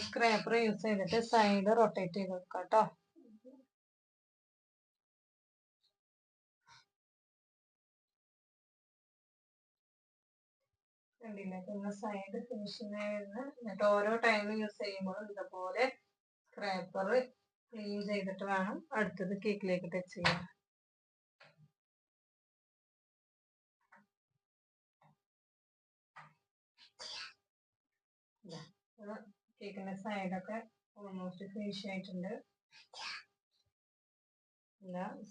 Scraper use ചെയ്തിട്ട് side rotate ചെയ്ത് കൊടുക്കാം കേട്ടോ. കണ്ടില്ലേ, സൈഡ് ഫിനിഷിങ് ആയിരുന്നു. എന്നിട്ട് ഓരോ ടൈം യൂസ് ചെയ്യുമ്പോൾ ഇതുപോലെ സ്ക്രാപ്പർ ക്ലീൻ ചെയ്തിട്ട് വേണം അടുത്തത് കേക്കിലേക്ക് ടച്ച് ചെയ്യാൻ. കേക്കിന്റെ സൈഡൊക്കെ ഓൾമോസ്റ്റ് ഫിനിഷ് ആയിട്ടുണ്ട്.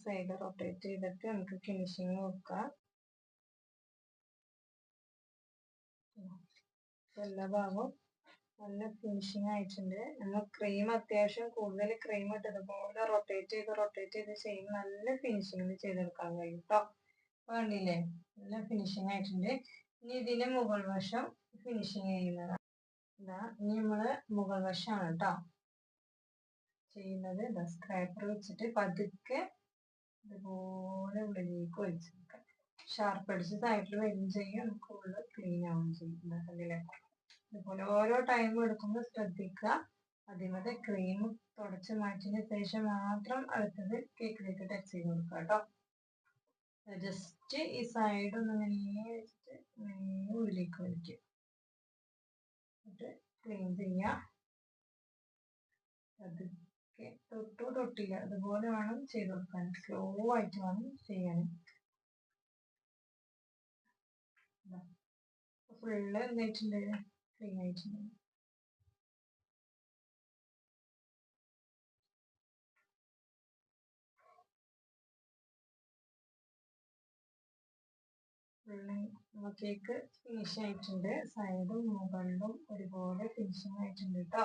സൈഡ് റൊട്ടേറ്റ് ചെയ്തിട്ട് നമുക്ക് ഫിനിഷിങ് കൊടുക്കാം. എല്ലാ ഭാഗവും നല്ല ഫിനിഷിങ് ആയിട്ടുണ്ട്. നമ്മൾ ക്രീം അത്യാവശ്യം കൂടുതൽ ക്രീം ഇട്ടതുപോലെ റൊട്ടേറ്റ് ചെയ്ത് ചെയ്യുമ്പോൾ നല്ല ഫിനിഷിങ്ങിൽ ചെയ്തെടുക്കാൻ കഴിയും കേട്ടോ. കണ്ടില്ലേ, നല്ല ഫിനിഷിങ് ആയിട്ടുണ്ട്. ഇനി ഇതിന്റെ മുകൾ വശം ഫിനിഷിങ് ചെയ്യുന്നതാണ്. ഇനി നമ്മള് മുകൾ വശമാണ് കേട്ടോ ചെയ്യുന്നത്. സ്ക്രാപ്പർ വെച്ചിട്ട് പതുക്കെ ഇതുപോലെ ഉള്ളിലേക്ക് ഒഴിച്ചെടുക്കാം. ഷാർപ്പ് അടിച്ച് സൈഡിൽ വരും ചെയ്യും, നമുക്ക് ഉള്ളിൽ ക്ലീൻ ആവുകയും ചെയ്യും. ഇതുപോലെ ഓരോ ടൈമും എടുക്കുമ്പോൾ ശ്രദ്ധിക്കുക, അതിമത്തെ ക്രീം തുടച്ച് മാറ്റിയതിന് ശേഷം മാത്രം അടുത്തത് കേക്കിലേക്ക് ടച്ച് ചെയ്ത് കൊടുക്കുക കേട്ടോ. ജസ്റ്റ് ഈ സൈഡ് ഒന്ന് ഇങ്ങനെ വെച്ചിട്ട് ഉള്ളിലേക്ക് വലിക്കുക, എന്നിട്ട് ക്ലീൻ ചെയ്യുക. പതുക്കെ തൊട്ടില്ല, അതുപോലെ വേണം ചെയ്ത് കൊടുക്കാൻ. സ്ലോ ആയിട്ട് വേണം ചെയ്യാൻ. ഫുള്ള് എന്തായിട്ടുണ്ട്, ക്ലീൻ ആയിട്ടുണ്ട്. കേക്ക് ഫിനിഷ് ആയിട്ടുണ്ട്. സൈഡും മുകളിലും ഒരുപോലെ ഫിനിഷിങ് ആയിട്ടുണ്ട് കേട്ടോ.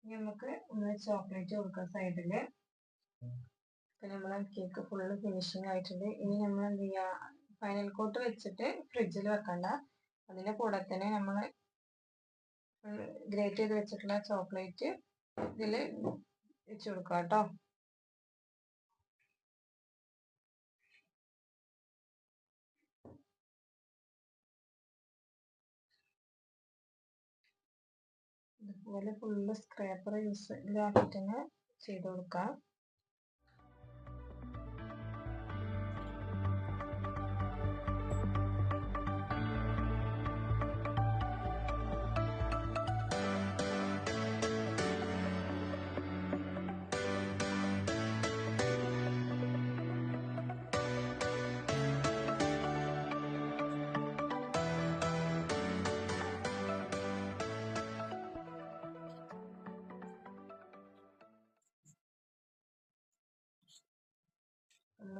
ഇനി നമുക്ക് ഒന്ന് ചോക്ലേറ്റ് കൊടുക്കാം സൈഡില്. ഇപ്പൊ നമ്മളെ കേക്ക് ഫുള്ള് ഫിനിഷിങ് ആയിട്ടുണ്ട്. ഇനി നമ്മൾ എന്ത് ചെയ്യാ, ഫൈനൽ കോട്ട് വെച്ചിട്ട് ഫ്രിഡ്ജിൽ വെക്കണ്ട. അതിന്റെ കൂടെ തന്നെ നമ്മൾ ഗ്രേറ്റ് ചെയ്ത് വെച്ചിട്ടുള്ള ചോക്ലേറ്റ് ഇതിൽ വെച്ച് കൊടുക്കാം കേട്ടോ. ഇതുപോലെ ഫുള്ള് സ്ക്രാപ്പർ യൂസ് ഇതാക്കിയിട്ട് തന്നെ ചെയ്ത് കൊടുക്കാം.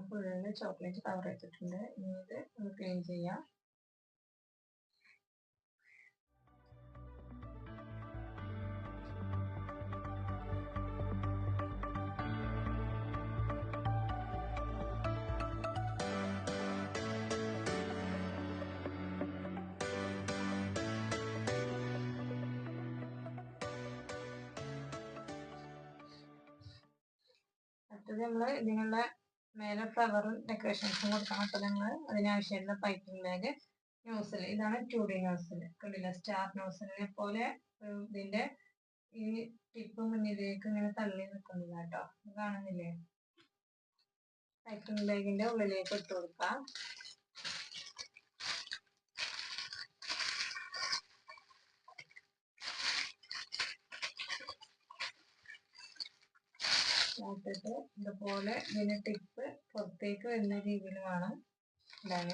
ഫുള്ള് ചോക്ലേറ്റ് കവർ ചെയ്തിട്ടുണ്ട്. ഇനി ഇത് ഒന്ന് ക്ലീൻ ചെയ്യാം. അടുത്തത് നമ്മൾ ഇതിനുള്ള മേലെ ഫ്ലവറും ഡെക്കറേഷൻസും കൊടുക്കണം. അപ്പോൾ നമ്മൾ അതിനാവശ്യമുള്ള പൈപ്പിംഗ് ബാഗ് നോസിൽ, ഇതാണ് 2D നോസിൽ. കണ്ടില്ല, സ്റ്റാർ നോസിലിനെ പോലെ ഇതിന്റെ ഈ ടിപ്പ് മുന്നിലേക്ക് ഇങ്ങനെ തള്ളി നിൽക്കുന്നത് കേട്ടോ. കാണുന്നില്ലേ, പൈപ്പിംഗ് ബാഗിന്റെ ഉള്ളിലേക്ക് ഇട്ട് കൊടുക്കാം. നോക്കിട്ട് ഇതുപോലെ ഇതിന്റെ ടിപ്പ് പുറത്തേക്ക് വരുന്ന രീതിയിൽ വേണം ഇടാൻ.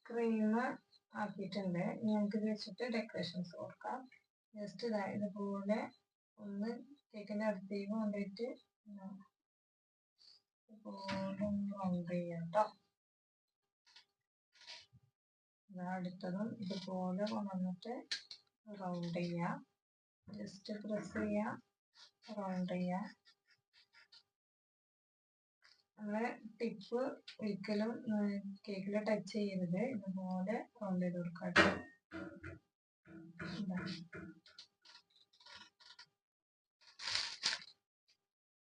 ക്രീം ആക്കിയിട്ടുണ്ട്. ഇനി നമുക്ക് ഇത് വെച്ചിട്ട് ഡെക്കറേഷൻസ് കൊടുക്കാം. ജസ്റ്റ് ഇതുപോലെ ഒന്ന് കേക്കിന്റെ അടുത്തേക്ക് കൊണ്ടുപോയിട്ട് ഇതുപോലെ ഒന്ന് റൗണ്ട് ചെയ്യാം കേട്ടോ. അടുത്തതും ഇതുപോലെ കൊണ്ടുവന്നിട്ട് റൗണ്ട് ചെയ്യാം. ജസ്റ്റ് പ്രസ് ചെയ്യാം, റൗണ്ട് ചെയ്യാം. നമ്മള് ടിപ്പ് ഒരിക്കലും കേക്കിൽ ടച്ച് ചെയ്യരുത്. ഇതുപോലെ റൗണ്ട് ചെയ്ത് കൊടുക്കാം.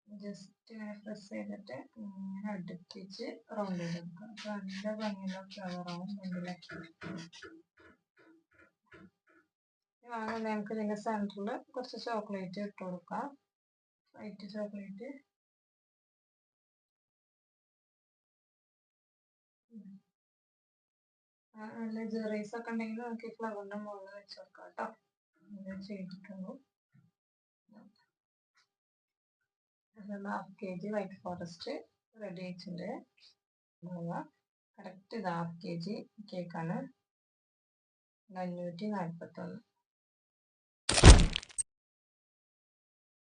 ജസ്റ്റ് ഇങ്ങനെ പ്രസ് ചെയ്തിട്ട് ഇങ്ങനെ അടുപ്പിച്ച് റൗണ്ട് ചെയ്തെടുക്കാം. അപ്പൊ നല്ല ഭംഗിയുള്ള ഫ്ലവറാവും മുമ്പിലേക്ക്. വാങ്ങുന്ന നമുക്ക് ഇതിന്റെ സെന്ററിൽ കുറച്ച് ചോക്ലേറ്റ് ഇട്ട് കൊടുക്കാം. White chocolate. നല്ല ജെറീസ് ഒക്കെ ഉണ്ടെങ്കിൽ നമുക്ക് ഈ ഫ്ലവറിന്റെ മുകളിൽ വെച്ച് കൊടുക്കാം കേട്ടോ. ഇത് ചെയ്തിട്ടുള്ളൂ. 1/2 kg വൈറ്റ് ഫോറസ്റ്റ് റെഡി ആയിട്ടുണ്ട്. കറക്റ്റ് ഇത് 1/2 kg കേക്കാണ്. 541.